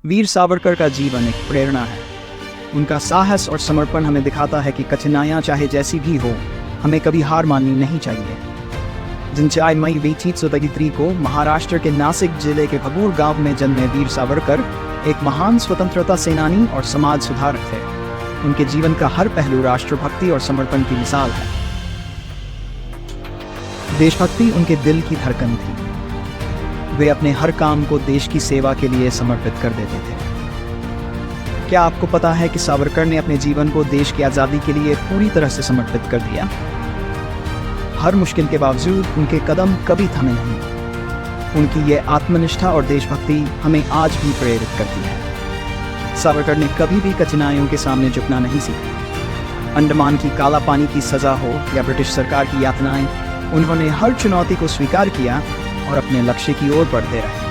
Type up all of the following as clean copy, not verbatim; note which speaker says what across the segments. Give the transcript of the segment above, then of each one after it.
Speaker 1: वीर सावरकर का जीवन एक प्रेरणा है। उनका साहस और समर्पण हमें दिखाता है कि कठिनाइयाँ चाहे जैसी भी हो, हमें कभी हार माननी नहीं चाहिए। जिन 4 मई 1933 को महाराष्ट्र के नासिक जिले के भगूर गांव में जन्मे वीर सावरकर एक महान स्वतंत्रता सेनानी और समाज सुधारक थे। उनके जीवन का हर पहलू राष्ट्रभक्ति और समर्पण की मिसाल है। देशभक्ति उनके दिल की धड़कन थी। वे अपने हर काम को देश की सेवा के लिए समर्पित कर देते थे। क्या आपको पता है कि सावरकर ने अपने जीवन को देश की आज़ादी के लिए पूरी तरह से समर्पित कर दिया? हर मुश्किल के बावजूद उनके कदम कभी थमे नहीं। उनकी ये आत्मनिष्ठा और देशभक्ति हमें आज भी प्रेरित करती है। सावरकर ने कभी भी कठिनाइयों के सामने झुकना नहीं सीखा। अंडमान की काला पानी की सज़ा हो या ब्रिटिश सरकार की यातनाएं, उन्होंने हर चुनौती को स्वीकार किया और अपने लक्ष्य की ओर बढ़ते रहे।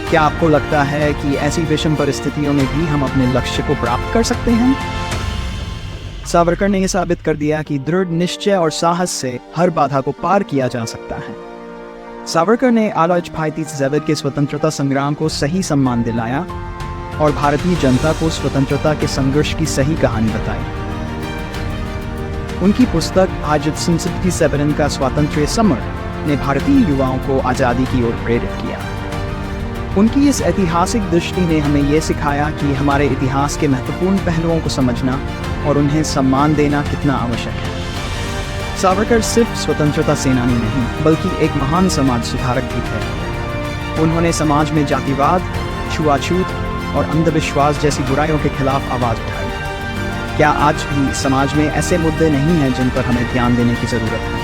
Speaker 1: क्या आपको लगता है कि ऐसी विषम परिस्थितियों में भी हम अपने लक्ष्य को प्राप्त कर सकते हैं? सावरकर ने यह साबित कर दिया कि दृढ़ निश्चय और साहस से हर बाधा को पार किया जा सकता है। सावरकर ने आलाज फाइतीस ज़ैवर के स्वतंत्रता संग्राम को सही सम्मान दिलाया और भारतीय जनता को स्वतंत्रता के संघर्ष की सही कहानी बताई। उनकी पुस्तक आज़ाद 67 का स्वातंत्र्य समर ने भारतीय युवाओं को आज़ादी की ओर प्रेरित किया। उनकी इस ऐतिहासिक दृष्टि ने हमें यह सिखाया कि हमारे इतिहास के महत्वपूर्ण पहलुओं को समझना और उन्हें सम्मान देना कितना आवश्यक है। सावरकर सिर्फ स्वतंत्रता सेनानी नहीं, बल्कि एक महान समाज सुधारक भी थे। उन्होंने समाज में जातिवाद, छुआछूत और अंधविश्वास जैसी बुराइयों के खिलाफ आवाज़ उठाई। क्या आज भी समाज में ऐसे मुद्दे नहीं हैं जिन पर हमें ध्यान देने की ज़रूरत है?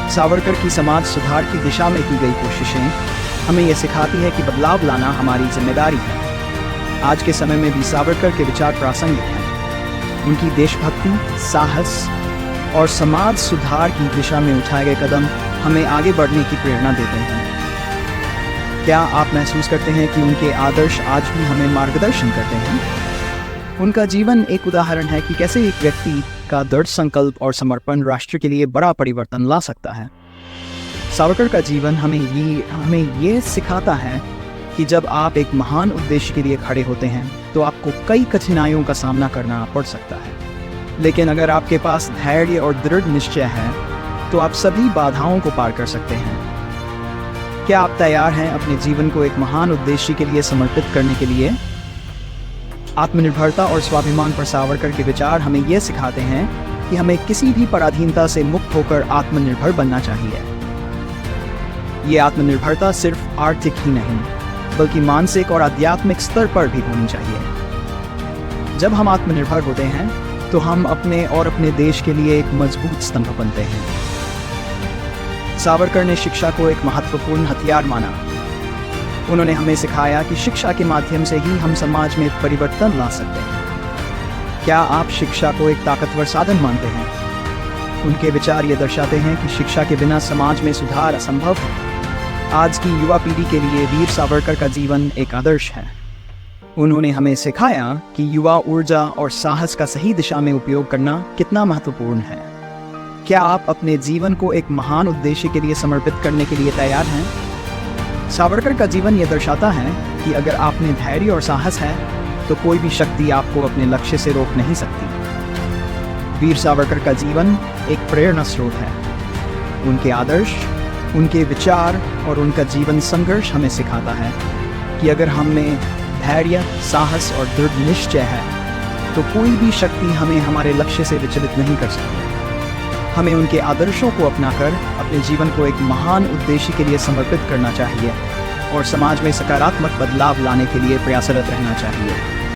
Speaker 1: सावरकर की समाज सुधार की दिशा में की गई कोशिशें हमें यह सिखाती है कि बदलाव लाना हमारी जिम्मेदारी है। आज के समय में भी सावरकर के विचार प्रासंगिक हैं। उनकी देशभक्ति, साहस और समाज सुधार की दिशा में उठाए गए कदम हमें आगे बढ़ने की प्रेरणा देते हैं। क्या आप महसूस करते हैं कि उनके आदर्श आज भी हमें मार्गदर्शन करते हैं? उनका जीवन एक उदाहरण है कि कैसे एक व्यक्ति का दृढ़ संकल्प और समर्पण राष्ट्र के लिए बड़ा परिवर्तन ला सकता है। सावरकर का जीवन हमें ये सिखाता है कि जब आप एक महान उद्देश्य के लिए खड़े होते हैं तो आपको कई कठिनाइयों का सामना करना पड़ सकता है, लेकिन अगर आपके पास धैर्य और दृढ़ निश्चय है तो आप सभी बाधाओं को पार कर सकते हैं। क्या आप तैयार हैं अपने जीवन को एक महान उद्देश्य के लिए समर्पित करने के लिए? आत्मनिर्भरता और स्वाभिमान पर सावरकर के विचार हमें यह सिखाते हैं कि हमें किसी भी पराधीनता से मुक्त होकर आत्मनिर्भर बनना चाहिए। ये आत्मनिर्भरता सिर्फ आर्थिक ही नहीं, बल्कि मानसिक और आध्यात्मिक स्तर पर भी होनी चाहिए। जब हम आत्मनिर्भर होते हैं तो हम अपने और अपने देश के लिए एक मजबूत स्तंभ बनते हैं। सावरकर ने शिक्षा को एक महत्वपूर्ण हथियार माना। उन्होंने हमें सिखाया कि शिक्षा के माध्यम से ही हम समाज में परिवर्तन ला सकते हैं। क्या आप शिक्षा को एक ताकतवर साधन मानते हैं? उनके विचार ये दर्शाते हैं कि शिक्षा के बिना समाज में सुधार असंभव है। आज की युवा पीढ़ी के लिए वीर सावरकर का जीवन एक आदर्श है। उन्होंने हमें सिखाया कि युवा ऊर्जा और साहस का सही दिशा में उपयोग करना कितना महत्वपूर्ण है। क्या आप अपने जीवन को एक महान उद्देश्य के लिए समर्पित करने के लिए तैयार हैं? सावरकर का जीवन यह दर्शाता है कि अगर आप में धैर्य और साहस है तो कोई भी शक्ति आपको अपने लक्ष्य से रोक नहीं सकती। वीर सावरकर का जीवन एक प्रेरणा स्रोत है। उनके आदर्श, उनके विचार और उनका जीवन संघर्ष हमें सिखाता है कि अगर हम में धैर्य, साहस और दृढ़ निश्चय है तो कोई भी शक्ति हमें हमारे लक्ष्य से विचलित नहीं कर सकती। हमें उनके आदर्शों को अपनाकर अपने जीवन को एक महान उद्देश्य के लिए समर्पित करना चाहिए और समाज में सकारात्मक बदलाव लाने के लिए प्रयासरत रहना चाहिए।